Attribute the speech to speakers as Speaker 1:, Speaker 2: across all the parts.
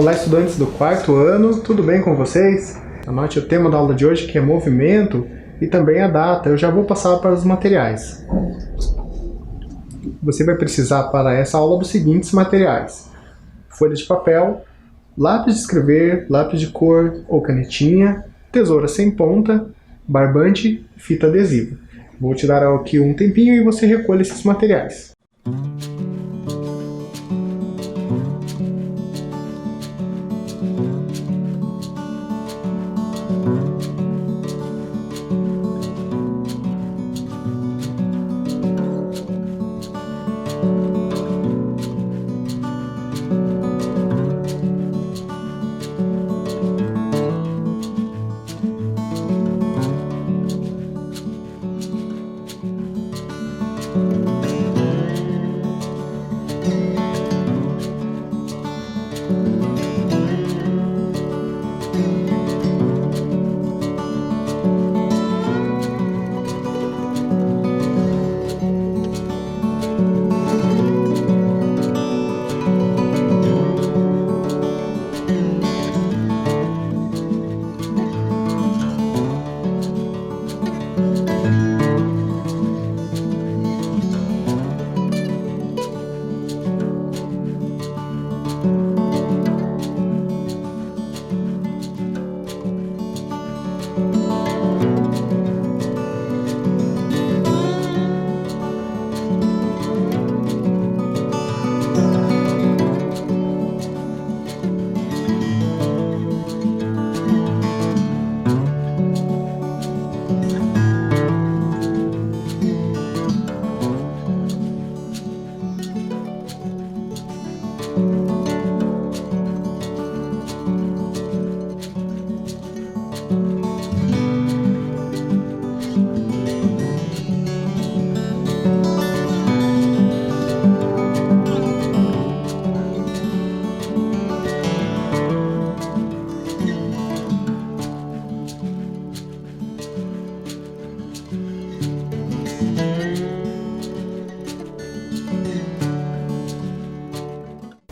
Speaker 1: Olá, estudantes do quarto ano, tudo bem com vocês? Anote o tema da aula de hoje, que é movimento, e também a data. Eu já vou passar para os materiais. Você vai precisar para essa aula dos seguintes materiais: folha de papel, lápis de escrever, lápis de cor ou canetinha, tesoura sem ponta, barbante e fita adesiva. Vou te dar aqui um tempinho e você recolhe esses materiais.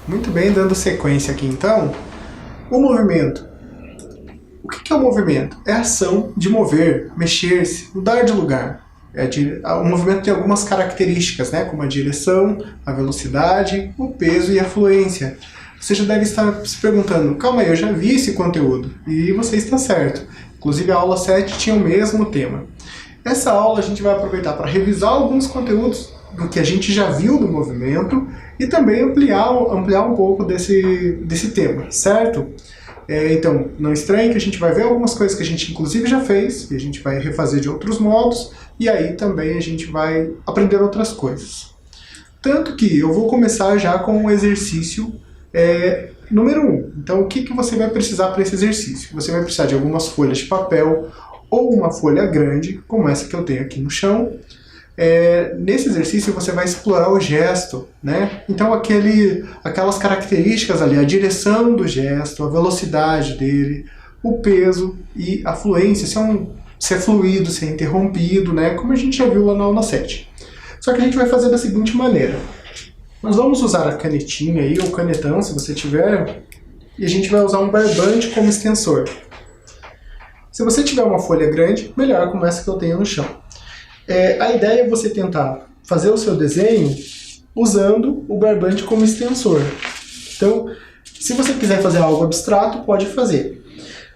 Speaker 1: Muito bem, dando sequência aqui então, o movimento. O que é o movimento? É a ação de mover, mexer-se, mudar de lugar. O movimento tem algumas características, né, como a direção, a velocidade, o peso e a fluência. Você já deve estar se perguntando, calma aí, eu já vi esse conteúdo. E você está certo. Inclusive a aula 7 tinha o mesmo tema. Essa aula a gente vai aproveitar para revisar alguns conteúdos do que a gente já viu do movimento e também ampliar um pouco desse tema, certo? Então, não estranhe que a gente vai ver algumas coisas que a gente inclusive já fez, e a gente vai refazer de outros modos, e aí também a gente vai aprender outras coisas. Tanto que eu vou começar já com o exercício número 1. Então, o que você vai precisar para esse exercício? Você vai precisar de algumas folhas de papel ou uma folha grande, como essa que eu tenho aqui no chão. Nesse exercício você vai explorar o gesto, né? Então aquelas características ali, a direção do gesto, a velocidade dele, o peso e a fluência, se é fluido, se é interrompido, né? Como a gente já viu lá na aula 7. Só que a gente vai fazer da seguinte maneira. Nós vamos usar a canetinha aí, ou canetão, se você tiver, e a gente vai usar um barbante como extensor. Se você tiver uma folha grande, melhor, como essa que eu tenho no chão. A ideia é você tentar fazer o seu desenho usando o barbante como extensor. Então, se você quiser fazer algo abstrato, pode fazer.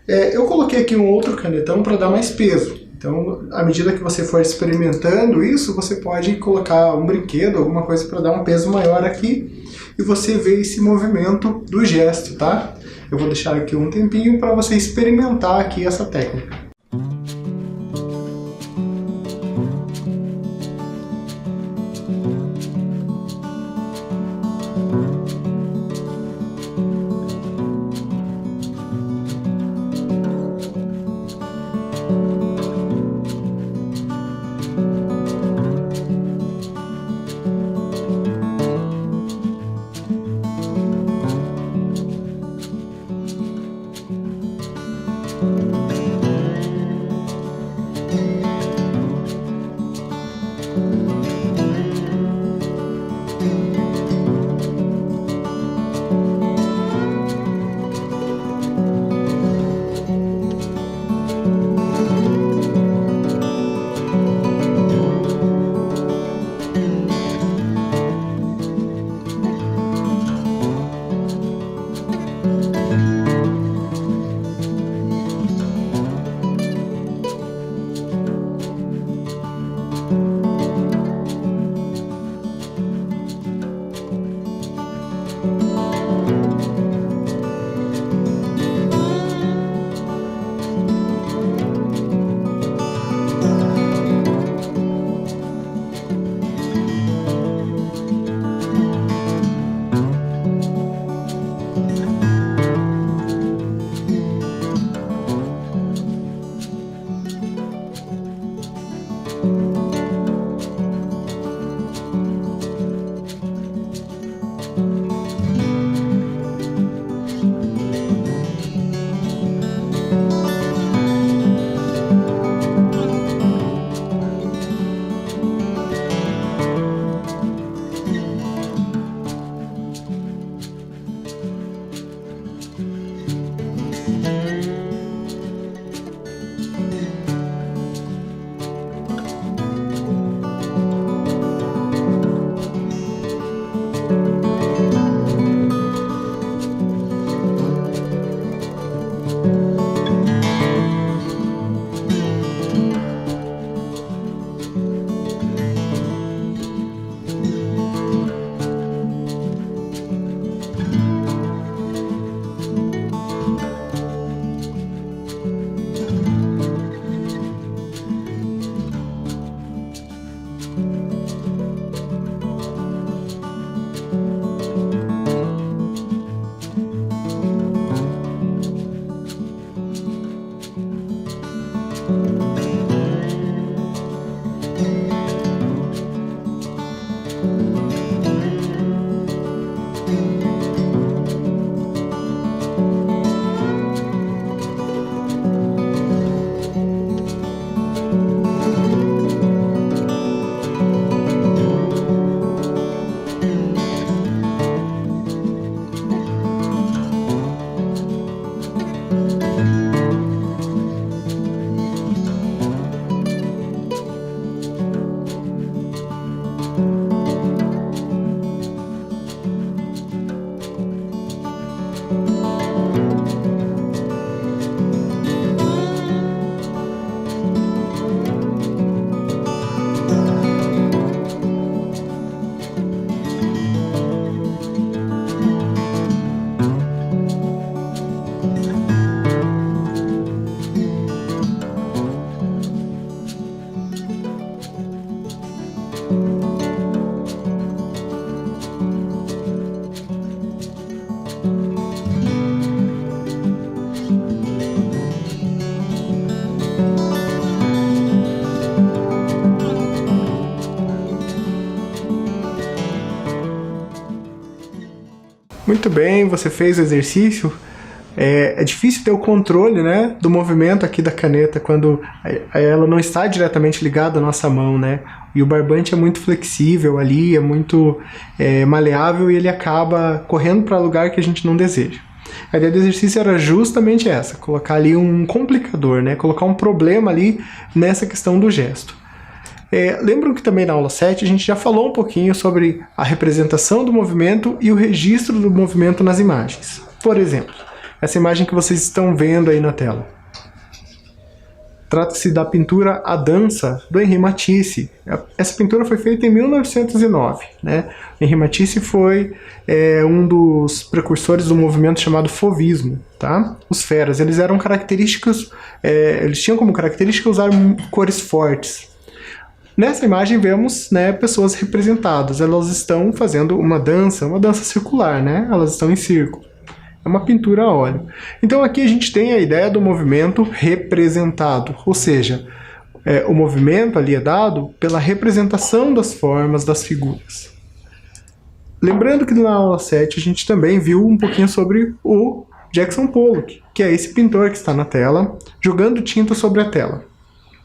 Speaker 1: Eu coloquei aqui um outro canetão para dar mais peso. Então, à medida que você for experimentando isso, você pode colocar um brinquedo, alguma coisa para dar um peso maior aqui, e você vê esse movimento do gesto, tá? Eu vou deixar aqui um tempinho para você experimentar aqui essa técnica. Muito bem, você fez o exercício. É difícil ter o controle, né, do movimento aqui da caneta quando ela não está diretamente ligada à nossa mão, né? E o barbante é muito flexível ali, é muito maleável e ele acaba correndo para lugar que a gente não deseja. A ideia do exercício era justamente essa, colocar ali um complicador, né? Colocar um problema ali nessa questão do gesto. Lembram que também na aula 7 a gente já falou um pouquinho sobre a representação do movimento e o registro do movimento nas imagens. Por exemplo, essa imagem que vocês estão vendo aí na tela. Trata-se da pintura A Dança, do Henri Matisse. Essa pintura foi feita em 1909. Né? Henri Matisse foi um dos precursores do movimento chamado fauvismo. Tá? Os feras, eles eram característicos, eles tinham como característica usar cores fortes. Nessa imagem vemos, né, pessoas representadas. Elas estão fazendo uma dança circular, né? Elas estão em círculo. É uma pintura a óleo. Então aqui a gente tem a ideia do movimento representado, ou seja, o movimento ali é dado pela representação das formas das figuras. Lembrando que na aula 7 a gente também viu um pouquinho sobre o Jackson Pollock, que é esse pintor que está na tela, jogando tinta sobre a tela.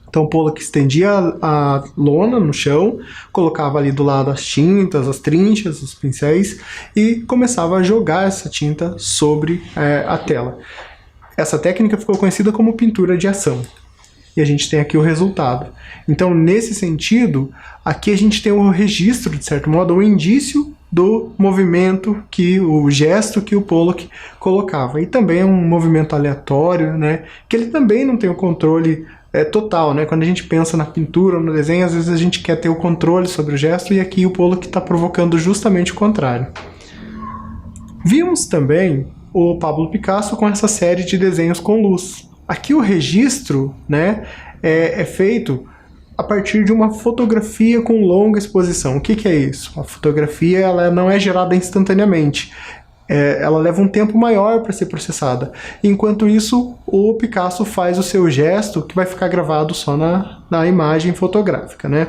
Speaker 1: Então Pollock estendia a lona no chão, colocava ali do lado as tintas, as trinchas, os pincéis e começava a jogar essa tinta sobre a tela. Essa técnica ficou conhecida como pintura de ação. E a gente tem aqui o resultado. Então, nesse sentido, aqui a gente tem o registro, de certo modo, o indício do movimento, o gesto que o Pollock colocava. E também é um movimento aleatório, né, que ele também não tem o controle total, né? Quando a gente pensa na pintura ou no desenho, às vezes a gente quer ter o controle sobre o gesto e aqui o Pollock está provocando justamente o contrário. Vimos também o Pablo Picasso com essa série de desenhos com luz. Aqui o registro, né, é feito a partir de uma fotografia com longa exposição. O que é isso? A fotografia ela não é gerada instantaneamente. Ela leva um tempo maior para ser processada. Enquanto isso, o Picasso faz o seu gesto que vai ficar gravado só na imagem fotográfica, né?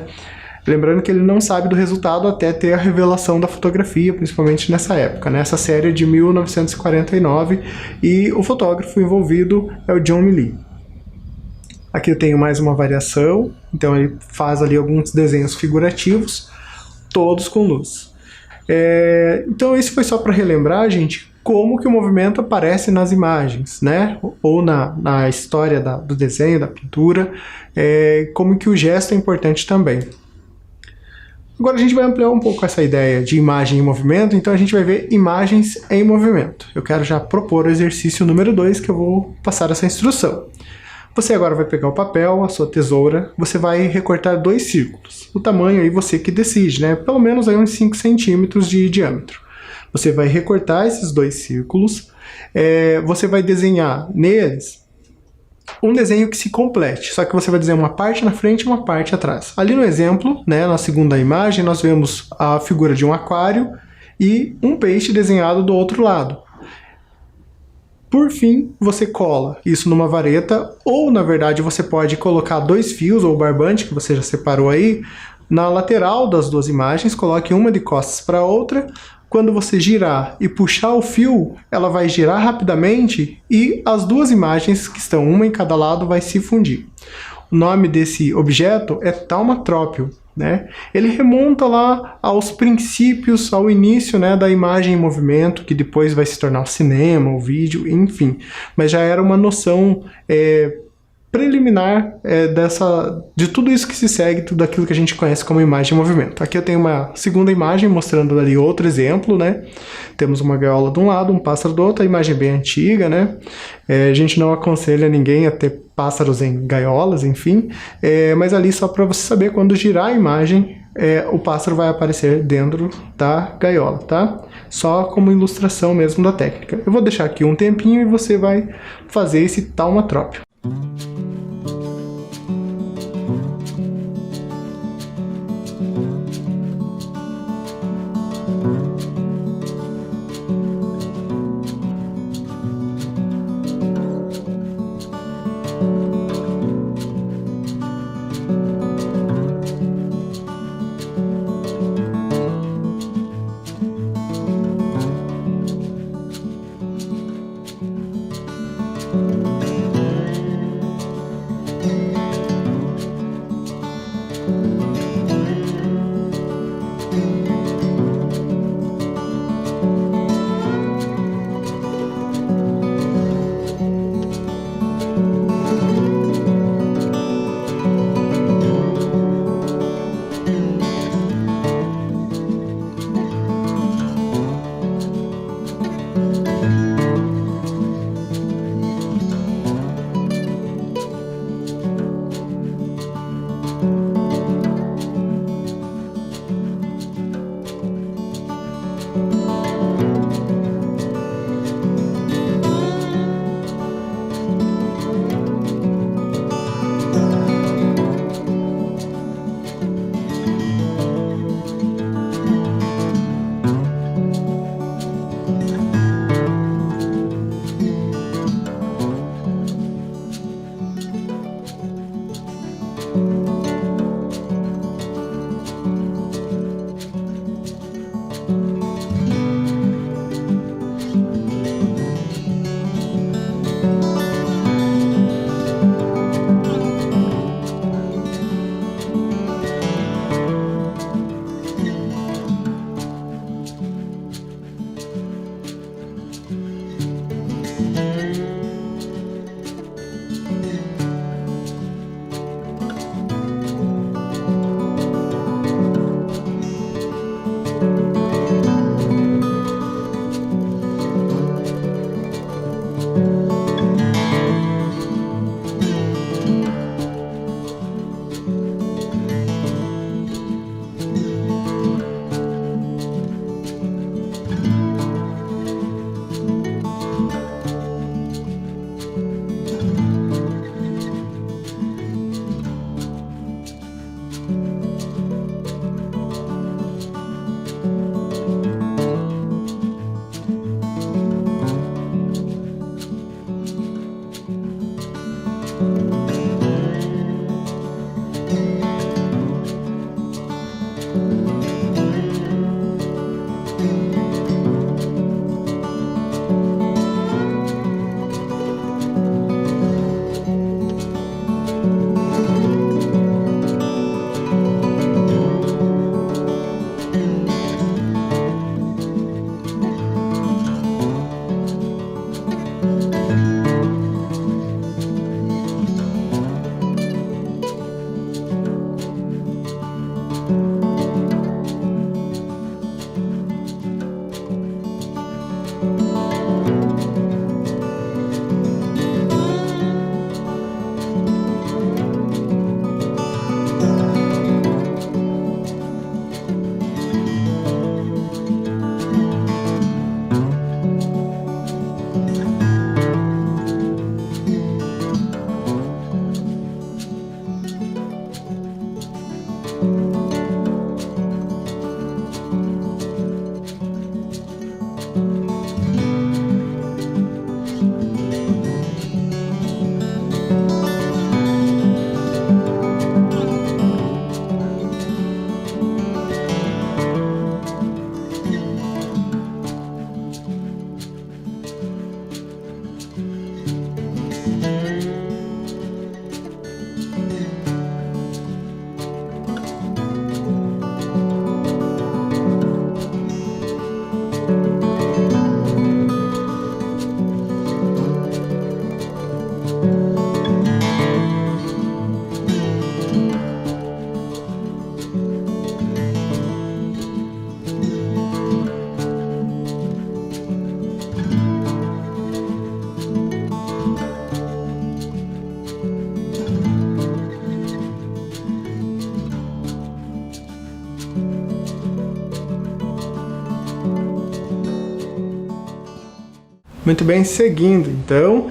Speaker 1: Lembrando que ele não sabe do resultado até ter a revelação da fotografia, principalmente nessa época, né? Essa série é de 1949 e o fotógrafo envolvido é o John Lee. Aqui eu tenho mais uma variação, então ele faz ali alguns desenhos figurativos, todos com luz. Então isso foi só para relembrar, gente, como que o movimento aparece nas imagens, né? Ou na história do desenho, da pintura, como que o gesto é importante também. Agora a gente vai ampliar um pouco essa ideia de imagem em movimento, então a gente vai ver imagens em movimento. Eu quero já propor o exercício número 2, que eu vou passar essa instrução. Você agora vai pegar o papel, a sua tesoura, você vai recortar 2 círculos. O tamanho aí você que decide, né? Pelo menos aí uns 5 centímetros de diâmetro. Você vai recortar esses 2 círculos, você vai desenhar neles um desenho que se complete, só que você vai desenhar uma parte na frente e uma parte atrás. Ali no exemplo, né, na segunda imagem, nós vemos a figura de um aquário e um peixe desenhado do outro lado. Por fim, você cola isso numa vareta, ou na verdade você pode colocar 2 fios ou barbante, que você já separou aí, na lateral das 2 imagens, coloque uma de costas para a outra. Quando você girar e puxar o fio, ela vai girar rapidamente e as 2 imagens, que estão uma em cada lado, vai se fundir. O nome desse objeto é taumatrópio, né? Ele remonta lá aos princípios, ao início, né, da imagem em movimento, que depois vai se tornar o cinema, o vídeo, enfim. Mas já era uma noção preliminar de tudo isso que se segue, tudo aquilo que a gente conhece como imagem em movimento. Aqui eu tenho uma segunda imagem mostrando ali outro exemplo, né? Temos uma gaiola de um lado, um pássaro do outro, a imagem bem antiga, né? A gente não aconselha ninguém a ter pássaros em gaiolas, enfim, mas ali só para você saber, quando girar a imagem, o pássaro vai aparecer dentro da gaiola, tá? Só como ilustração mesmo da técnica. Eu vou deixar aqui um tempinho e você vai fazer esse taumatrópio. Muito bem, seguindo. Então,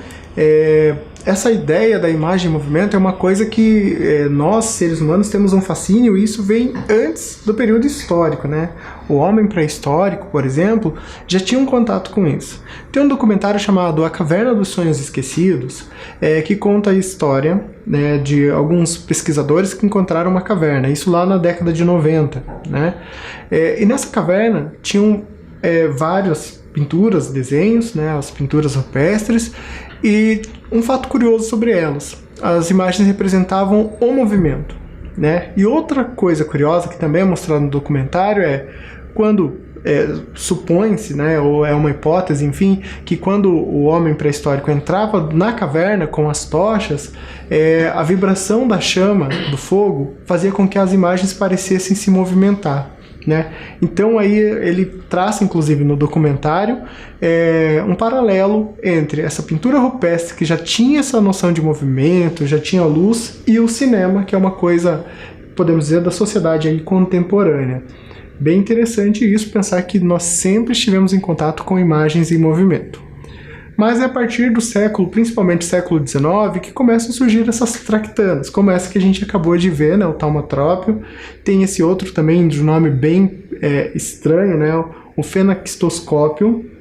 Speaker 1: essa ideia da imagem em movimento é uma coisa que nós, seres humanos, temos um fascínio, e isso vem antes do período histórico, né? O homem pré-histórico, por exemplo, já tinha um contato com isso. Tem um documentário chamado A Caverna dos Sonhos Esquecidos, que conta a história, né, de alguns pesquisadores que encontraram uma caverna, isso lá na década de 90, né? E nessa caverna tinham várias pinturas, desenhos, né, as pinturas rupestres, e um fato curioso sobre elas: as imagens representavam o movimento, né? E outra coisa curiosa que também é mostrada no documentário é quando supõe-se, né, ou é uma hipótese, enfim, que quando o homem pré-histórico entrava na caverna com as tochas, a vibração da chama, do fogo, fazia com que as imagens parecessem se movimentar, né? Então aí ele traça, inclusive no documentário, um paralelo entre essa pintura rupestre, que já tinha essa noção de movimento, já tinha luz, e o cinema, que é uma coisa, podemos dizer, da sociedade aí contemporânea. Bem interessante isso, pensar que nós sempre estivemos em contato com imagens em movimento. Mas é a partir do século, principalmente século XIX, que começam a surgir essas tractanas, como essa que a gente acabou de ver, né, o taumatrópio. Tem esse outro também de nome bem estranho, né, o fenaxistoscópio,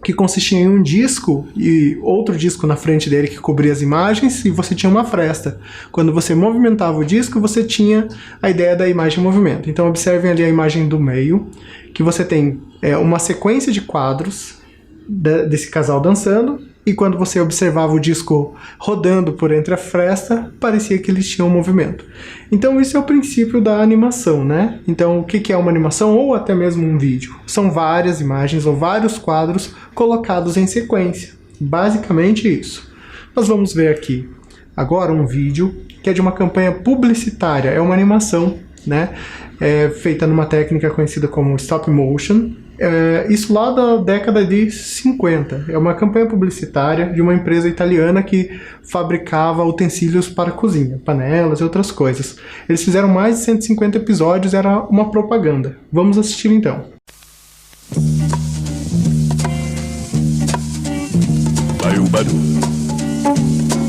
Speaker 1: que consistia em um disco e outro disco na frente dele que cobria as imagens, e você tinha uma fresta. Quando você movimentava o disco, você tinha a ideia da imagem em movimento. Então observem ali a imagem do meio, que você tem uma sequência de quadros desse casal dançando, e quando você observava o disco rodando por entre a fresta, parecia que eles tinham um movimento. Então isso é o princípio da animação, né? Então o que é uma animação, ou até mesmo um vídeo? São várias imagens ou vários quadros colocados em sequência. Basicamente isso. Nós vamos ver aqui agora um vídeo que é de uma campanha publicitária, é uma animação, né? Feita numa técnica conhecida como stop motion. Isso lá da década de 50. É uma campanha publicitária de uma empresa italiana que fabricava utensílios para cozinha, panelas e outras coisas. Eles fizeram mais de 150 episódios, era uma propaganda. Vamos assistir então.
Speaker 2: Baiu-badu,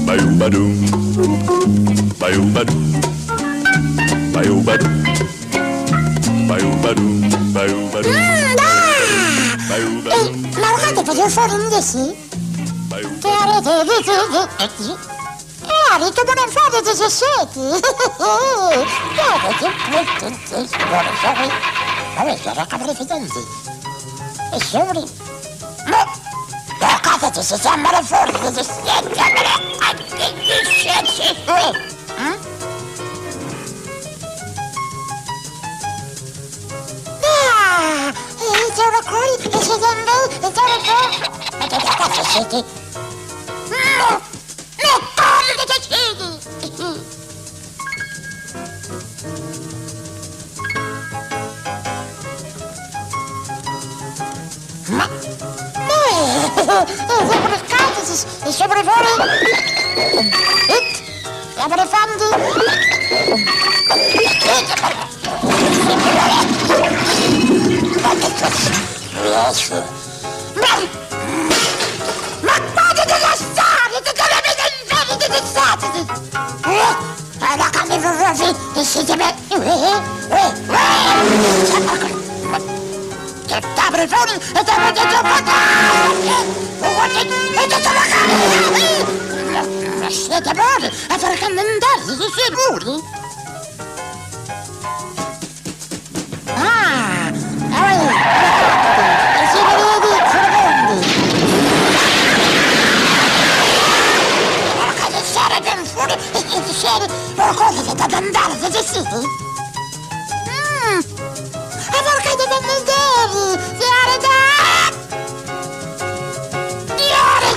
Speaker 2: baiu-badu, baiu-badu, baiu-badu, baiu-badu, baiu-badu.
Speaker 3: Ma guardate, facevo fuori un desi? Che tu non fate dei sessetti? Vabbè, sono caprifidenti. E sobre... Ma... Guardate, se sembra fuori dei sessetti, c'è una cosa che si deve, c'è una cosa. Ma che cazzo siete? No! No, come che siete? Ma... Sopraccatesi e sopravvoli. Apre fondi. Ma quante delle storie che avete pensato? La camera e siete me. Che t'apri fuori e ti metti giù e ti la camera. Ma siete buoni a far cannandare, siete sicuri? Qualcosa che deve andare, siete sicuri? E perché deve andare? Diare da! Diare!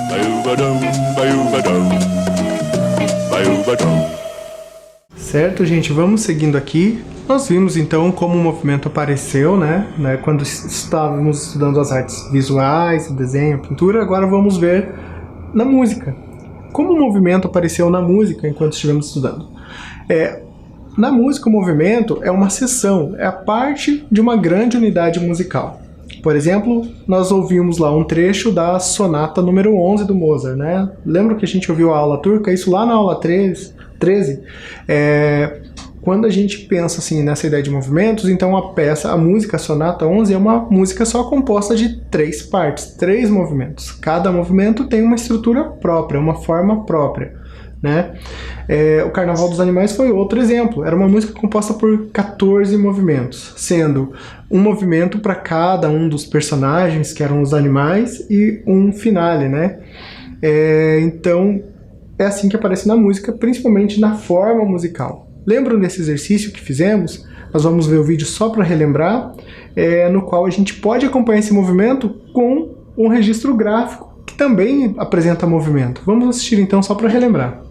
Speaker 2: Baiu-badum, baiu-badum, baiu-badum.
Speaker 1: Certo, gente? Vamos seguindo aqui. Nós vimos então como o movimento apareceu, né? Quando estávamos estudando as artes visuais, desenho, pintura. Agora vamos ver na música. Como o movimento apareceu na música enquanto estivemos estudando? Na música, o movimento é uma seção, é a parte de uma grande unidade musical. Por exemplo, nós ouvimos lá um trecho da sonata número 11 do Mozart, né? Lembra que a gente ouviu a aula turca? Isso lá na aula 13. Quando a gente pensa assim nessa ideia de movimentos, então a música, a sonata 11, é uma música só composta de 3 partes, 3 movimentos. Cada movimento tem uma estrutura própria, uma forma própria, né? O Carnaval dos Animais foi outro exemplo. Era uma música composta por 14 movimentos, sendo um movimento para cada um dos personagens, que eram os animais, e um finale, né? Então, é assim que aparece na música, principalmente na forma musical. Lembram desse exercício que fizemos? Nós vamos ver o vídeo só para relembrar, no qual a gente pode acompanhar esse movimento com um registro gráfico, que também apresenta movimento. Vamos assistir então só para relembrar.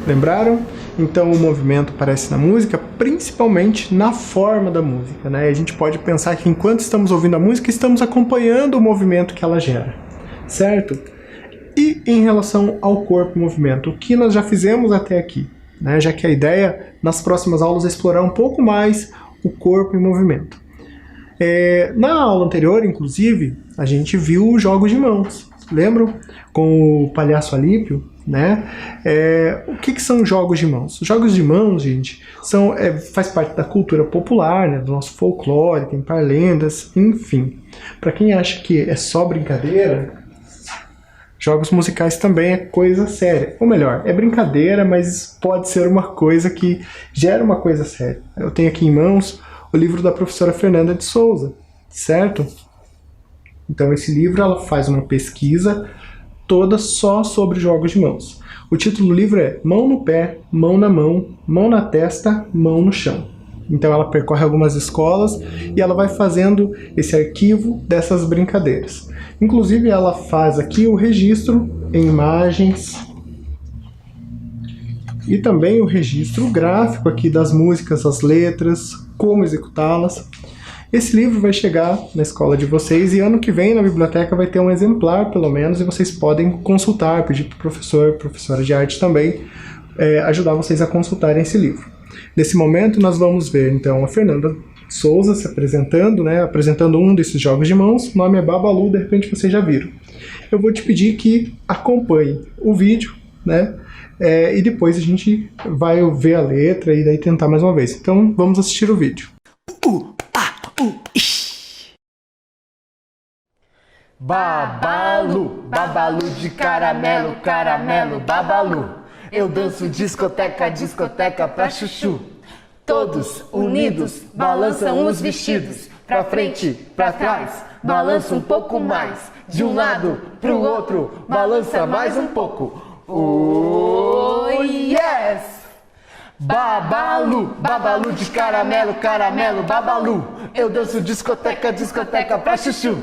Speaker 1: Lembraram? Então o movimento aparece na música, principalmente na forma da música, né? A gente pode pensar que enquanto estamos ouvindo a música, estamos acompanhando o movimento que ela gera, certo? E em relação ao corpo e movimento, o que nós já fizemos até aqui, né? Já que a ideia nas próximas aulas é explorar um pouco mais o corpo e movimento. Na aula anterior, inclusive, a gente viu os jogos de mãos, lembram? Com o palhaço Alípio, né? O que são jogos de mãos? Os jogos de mãos, gente, faz parte da cultura popular, né? Do nosso folclore, tem parlendas, enfim. Para quem acha que é só brincadeira, jogos musicais também é coisa séria. Ou melhor, é brincadeira, mas pode ser uma coisa que gera uma coisa séria. Eu tenho aqui em mãos o livro da professora Fernanda de Souza, certo? Então esse livro ela faz uma pesquisa toda só sobre jogos de mãos. O título do livro é Mão no Pé, Mão na Mão, Mão na Testa, Mão no Chão. Então ela percorre algumas escolas e ela vai fazendo esse arquivo dessas brincadeiras. Inclusive ela faz aqui o registro em imagens e também o registro gráfico aqui das músicas, as letras, como executá-las. Esse livro vai chegar na escola de vocês e ano que vem na biblioteca vai ter um exemplar, pelo menos, e vocês podem consultar, pedir para o professor, professora de arte também, ajudar vocês a consultarem esse livro. Nesse momento nós vamos ver, então, a Fernanda Souza se apresentando, né, apresentando um desses jogos de mãos. O nome é Babalu, de repente vocês já viram. Eu vou te pedir que acompanhe o vídeo, né, e depois a gente vai ver a letra e daí tentar mais uma vez. Então vamos assistir o vídeo.
Speaker 4: Babalu, babalu de caramelo, caramelo, babalu. Eu danço discoteca, discoteca pra chuchu. Todos unidos balançam os vestidos, pra frente, pra trás, balança um pouco mais. De um lado pro outro, balança mais um pouco. Oh yes! Babalu, babalu de caramelo, caramelo, babalu. Eu danço discoteca, discoteca pra chuchu.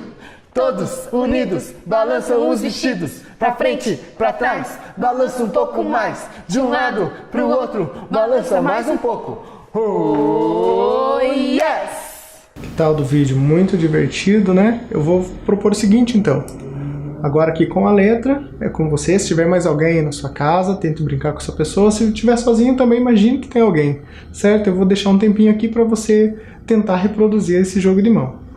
Speaker 4: Todos unidos balançam os vestidos, pra frente, pra trás, balança um pouco mais. De um lado pro outro, balança mais um pouco. Oh yes!
Speaker 1: Que tal do vídeo? Muito divertido, né? Eu vou propor o seguinte então. Agora aqui com a letra, é com você. Se tiver mais alguém aí na sua casa, tente brincar com essa pessoa. Se estiver sozinho também, imagine que tem alguém, certo? Eu vou deixar um tempinho aqui para você tentar reproduzir esse jogo de mão.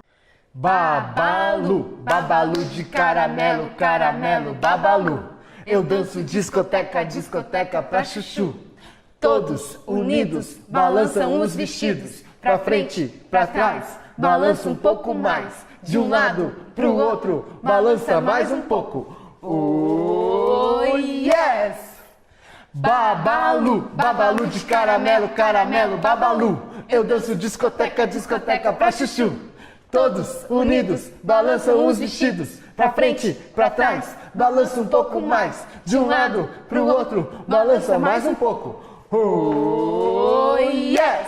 Speaker 4: Babalu, babalu de caramelo, caramelo, babalu. Eu danço discoteca, discoteca pra chuchu. Todos unidos balançam os vestidos, pra frente, pra trás, balança um pouco mais. De um lado pro outro, balança mais um pouco. Oh yes! Babalu, babalu de caramelo, caramelo, babalu. Eu danço discoteca, discoteca pra chuchu. Todos unidos, balançam os vestidos. Pra frente, pra trás, balança um pouco mais. De um lado pro outro, balança mais um pouco. Oh, yes!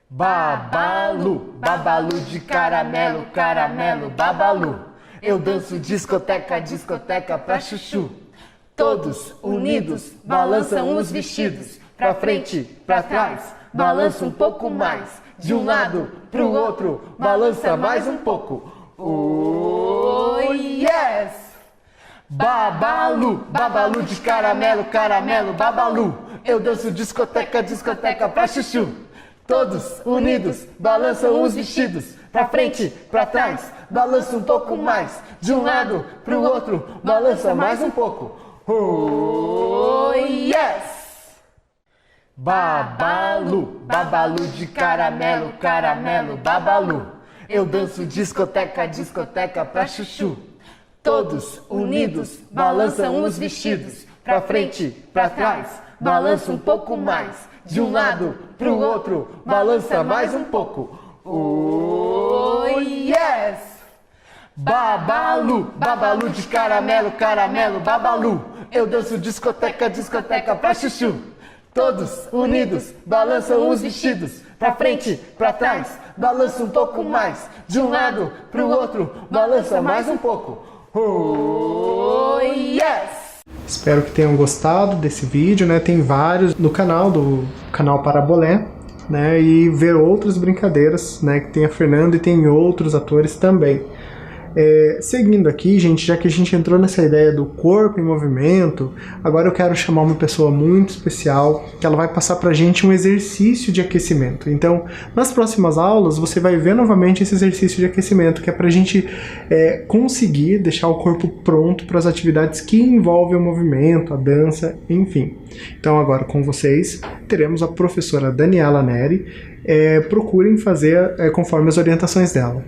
Speaker 4: Babalu, babalu de caramelo, caramelo, babalu. Eu danço discoteca, discoteca pra chuchu. Todos unidos, balançam os vestidos. Pra frente, pra trás, balança um pouco mais. De um lado pro outro, balança mais um pouco. Oh, yes! Babalu, babalu de caramelo, caramelo, babalu. Eu danço discoteca, discoteca pra chuchu. Todos unidos, balançam os vestidos. Pra frente, pra trás, balança um pouco mais. De um lado pro outro, balança mais um pouco. Oh, yes! Babalu, babalu de caramelo, caramelo, babalu. Eu danço discoteca, discoteca pra chuchu. Todos unidos, balançam os vestidos. Pra frente, pra trás, balança um pouco mais. De um lado pro outro, balança mais um pouco. Oh, yes! Babalu, babalu de caramelo, caramelo, babalu. Eu danço discoteca, discoteca pra chuchu. Todos unidos, balançam os vestidos. Pra frente, pra trás, balança um pouco mais. De um lado pro outro, balança mais um pouco. Oh, yes!
Speaker 1: Espero que tenham gostado desse vídeo, né? Tem vários no canal, do canal Parabolé, né? E ver outras brincadeiras, né? Que tem a Fernanda e tem outros atores também. Seguindo aqui, gente, já que a gente entrou nessa ideia do corpo em movimento, agora eu quero chamar uma pessoa muito especial, que ela vai passar pra gente um exercício de aquecimento. Então, nas próximas aulas, você vai ver novamente esse exercício de aquecimento, que é pra gente conseguir deixar o corpo pronto para as atividades que envolvem o movimento, a dança, enfim. Então, agora com vocês, teremos a professora Daniela Neri. Procurem fazer conforme as orientações dela.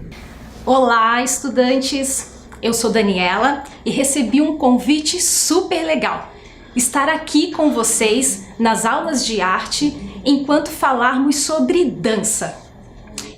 Speaker 5: Olá, estudantes! Eu sou Daniela e recebi um convite super legal. Estar aqui com vocês nas aulas de arte enquanto falarmos sobre dança.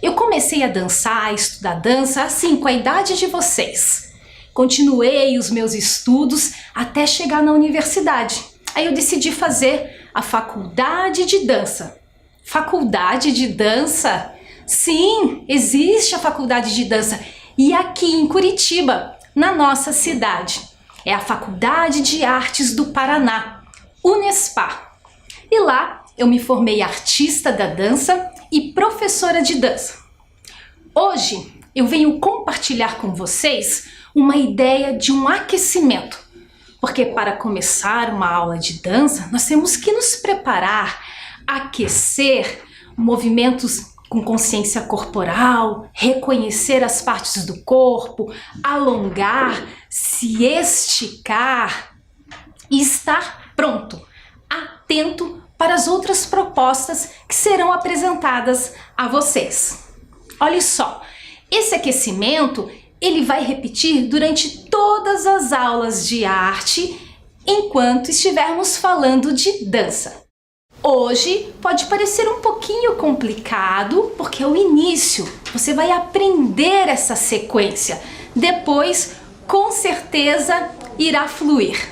Speaker 5: Eu comecei a dançar, a estudar dança, assim, com a idade de vocês. Continuei os meus estudos até chegar na universidade. Aí eu decidi fazer a faculdade de dança. Faculdade de dança? Sim, existe a faculdade de dança e aqui em Curitiba, na nossa cidade. É a Faculdade de Artes do Paraná, Unespar. E lá eu me formei artista da dança e professora de dança. Hoje eu venho compartilhar com vocês uma ideia de um aquecimento. Porque para começar uma aula de dança, nós temos que nos preparar, aquecer, movimentos com consciência corporal, reconhecer as partes do corpo, alongar, se esticar e estar pronto, atento para as outras propostas que serão apresentadas a vocês. Olha só, esse aquecimento ele vai repetir durante todas as aulas de arte enquanto estivermos falando de dança. Hoje pode parecer um pouquinho complicado, porque é o início. Você vai aprender essa sequência. Depois, com certeza, irá fluir.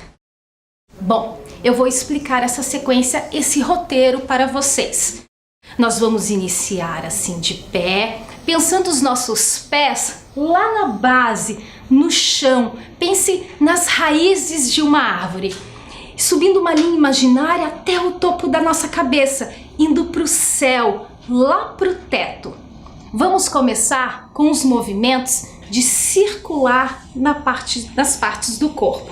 Speaker 5: Bom, eu vou explicar essa sequência, esse roteiro para vocês. Nós vamos iniciar assim de pé, pensando os nossos pés lá na base, no chão. Pense nas raízes de uma árvore. Subindo uma linha imaginária até o topo da nossa cabeça, indo para o céu, lá para o teto. Vamos começar com os movimentos de circular nas partes do corpo.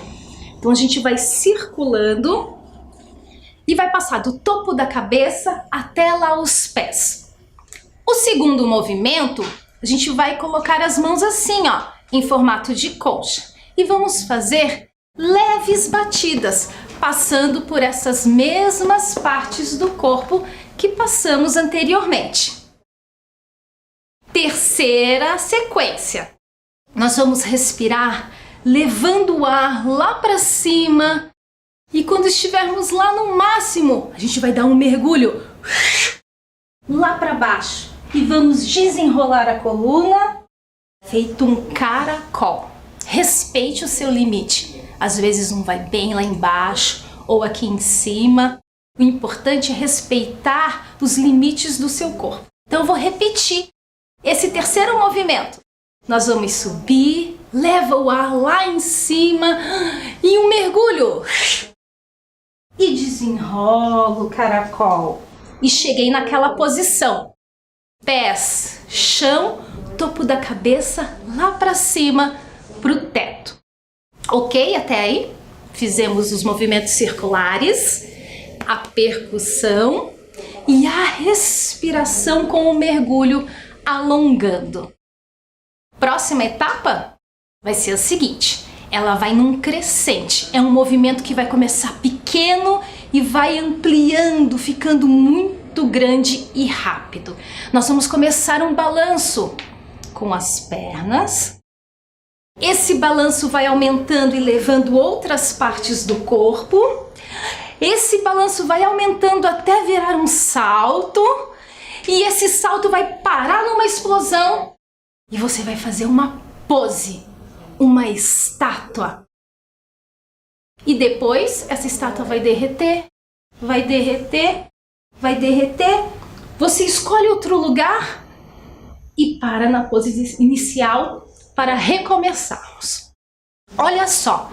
Speaker 5: Então a gente vai circulando e vai passar do topo da cabeça até lá os pés. O segundo movimento, a gente vai colocar as mãos assim, ó, em formato de concha. E vamos fazer leves batidas, passando por essas mesmas partes do corpo que passamos anteriormente. Terceira sequência. Nós vamos respirar levando o ar lá para cima e quando estivermos lá no máximo, a gente vai dar um mergulho lá para baixo, e vamos desenrolar a coluna feito um caracol. Respeite o seu limite. Às vezes um vai bem lá embaixo ou aqui em cima. O importante é respeitar os limites do seu corpo. Então eu vou repetir esse terceiro movimento. Nós vamos subir, leva o ar lá em cima e um mergulho. E desenrola o caracol. E cheguei naquela posição. Pés, chão, topo da cabeça lá para cima, pro teto. Ok? Até aí? Fizemos os movimentos circulares, a percussão e a respiração com o mergulho alongando. Próxima etapa vai ser a seguinte. Ela vai num crescente. É um movimento que vai começar pequeno e vai ampliando, ficando muito grande e rápido. Nós vamos começar um balanço com as pernas. Esse balanço vai aumentando e levando outras partes do corpo. Esse balanço vai aumentando até virar um salto. E esse salto vai parar numa explosão. E você vai fazer uma pose, uma estátua. E depois essa estátua vai derreter, vai derreter, vai derreter. Você escolhe outro lugar e para na pose inicial para recomeçarmos. Olha só,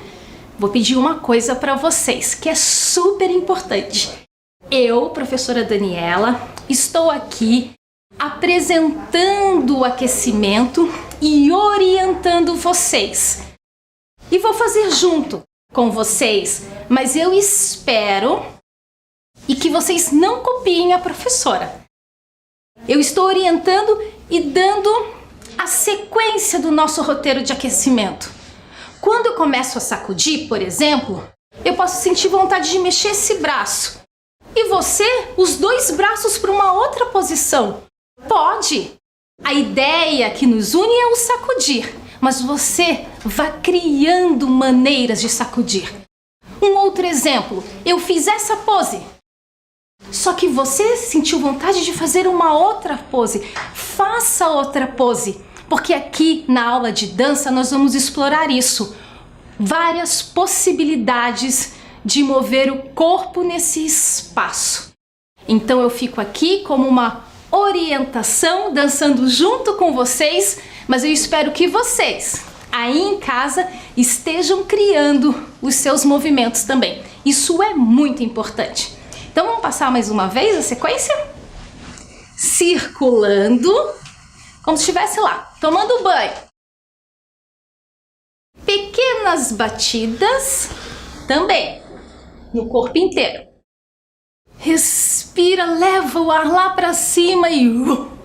Speaker 5: vou pedir uma coisa para vocês que é super importante. Eu, professora Daniela, estou aqui apresentando o aquecimento e orientando vocês. E vou fazer junto com vocês, mas eu espero e que vocês não copiem a professora. Eu estou orientando e dando a sequência do nosso roteiro de aquecimento. Quando eu começo a sacudir, por exemplo, eu posso sentir vontade de mexer esse braço. E você, os dois braços para uma outra posição. Pode! A ideia que nos une é o sacudir, mas você vai criando maneiras de sacudir. Um outro exemplo, eu fiz essa pose, só que você sentiu vontade de fazer uma outra pose. Faça outra pose, porque aqui na aula de dança nós vamos explorar isso. Várias possibilidades de mover o corpo nesse espaço. Então eu fico aqui como uma orientação, dançando junto com vocês, mas eu espero que vocês, aí em casa, estejam criando os seus movimentos também. Isso é muito importante. Então vamos passar mais uma vez a sequência? Circulando, como se estivesse lá, tomando banho. Pequenas batidas, também, no corpo inteiro. Respira, leva o ar lá para cima e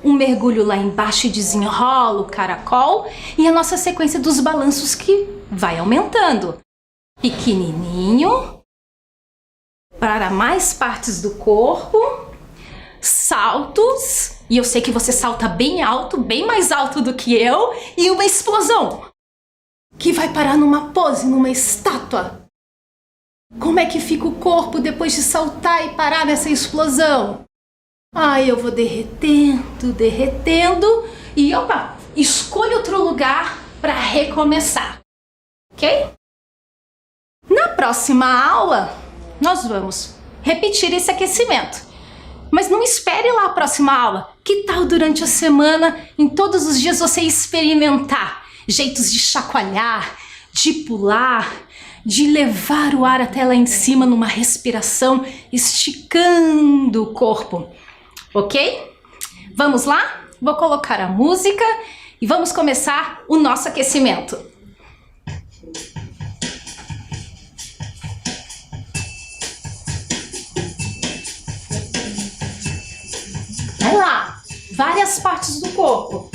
Speaker 5: um mergulho lá embaixo e desenrola o caracol. E a nossa sequência dos balanços que vai aumentando. Pequenininho, para mais partes do corpo, saltos. E eu sei que você salta bem alto, bem mais alto do que eu. E uma explosão, que vai parar numa pose, numa estátua. Como é que fica o corpo depois de saltar e parar nessa explosão? Eu vou derretendo, derretendo e opa, escolha outro lugar para recomeçar, ok? Na próxima aula, nós vamos repetir esse aquecimento. Mas não espere lá a próxima aula. Que tal durante a semana, em todos os dias, você experimentar jeitos de chacoalhar, de pular, de levar o ar até lá em cima numa respiração, esticando o corpo, ok? Vamos lá? Vou colocar a música e vamos começar o nosso aquecimento. Vai lá, várias partes do corpo.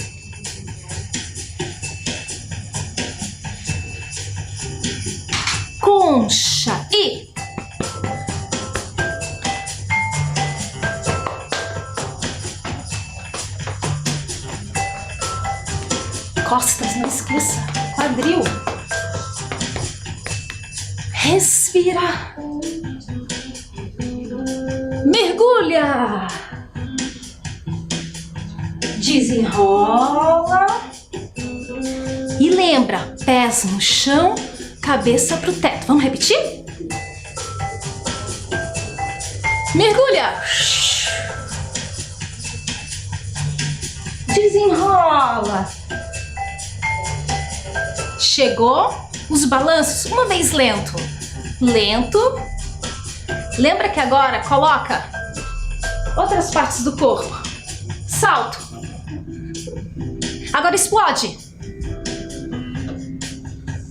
Speaker 5: Concha e costas, não esqueça, quadril. Respira. Mergulha. Desenrola. E lembra, pés no chão, cabeça pro teto. Vamos repetir? Mergulha. Desenrola. Chegou. Os balanços, uma vez lento. Lento. Lembra que agora coloca outras partes do corpo. Salto. Agora explode.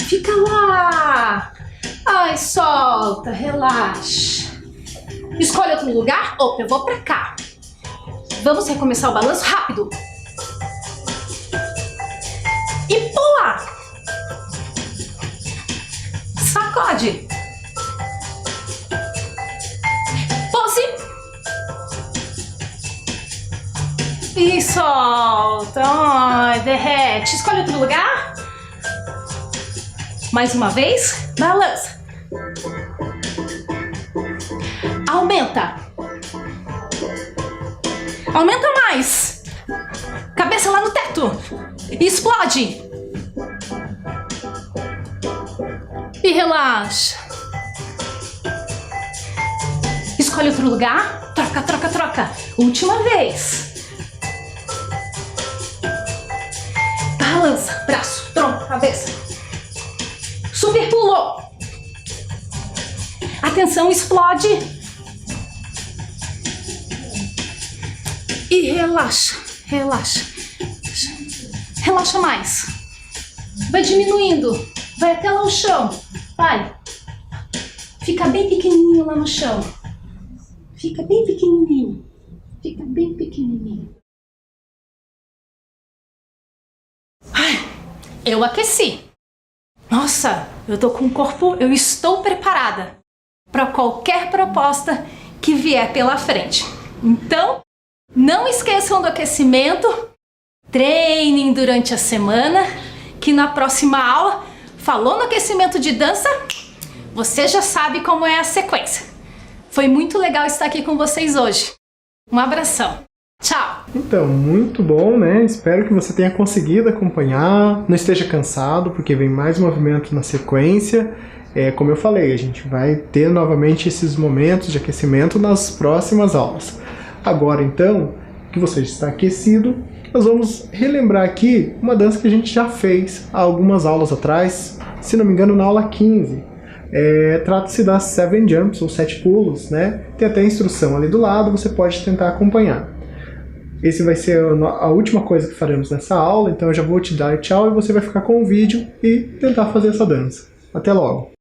Speaker 5: Fica lá. Ai, solta, relaxa. Escolhe outro lugar. Opa, eu vou pra cá. Vamos recomeçar o balanço rápido. E pula. Sacode. Pose. E solta. Ai, derrete. Escolhe outro lugar. Mais uma vez. Balança. Aumenta. Aumenta mais. Cabeça lá no teto. Explode. E relaxa. Escolhe outro lugar. Troca, troca, troca. Última vez. Balança. Braço, tronco, cabeça. Super pulo. Atenção, explode. E relaxa. Relaxa. Relaxa mais. Vai diminuindo. Vai até lá no chão. Vai. Fica bem pequenininho lá no chão. Fica bem pequenininho. Fica bem pequenininho. Ai, eu aqueci. Nossa, eu tô com o corpo, eu estou preparada para qualquer proposta que vier pela frente. Então, não esqueçam do aquecimento. Treinem durante a semana, que na próxima aula, falou no aquecimento de dança, você já sabe como é a sequência. Foi muito legal estar aqui com vocês hoje. Um abração. Tchau!
Speaker 1: Então, muito bom, né? Espero que você tenha conseguido acompanhar. Não esteja cansado, porque vem mais movimento na sequência. Como eu falei, a gente vai ter novamente esses momentos de aquecimento nas próximas aulas. Agora, então, que você está aquecido, nós vamos relembrar aqui uma dança que a gente já fez há algumas aulas atrás, se não me engano na aula 15. Trata-se das 7 jumps, ou 7 pulos, né? Tem até a instrução ali do lado, você pode tentar acompanhar. Esse vai ser a última coisa que faremos nessa aula, então eu já vou te dar tchau e você vai ficar com o vídeo e tentar fazer essa dança. Até logo!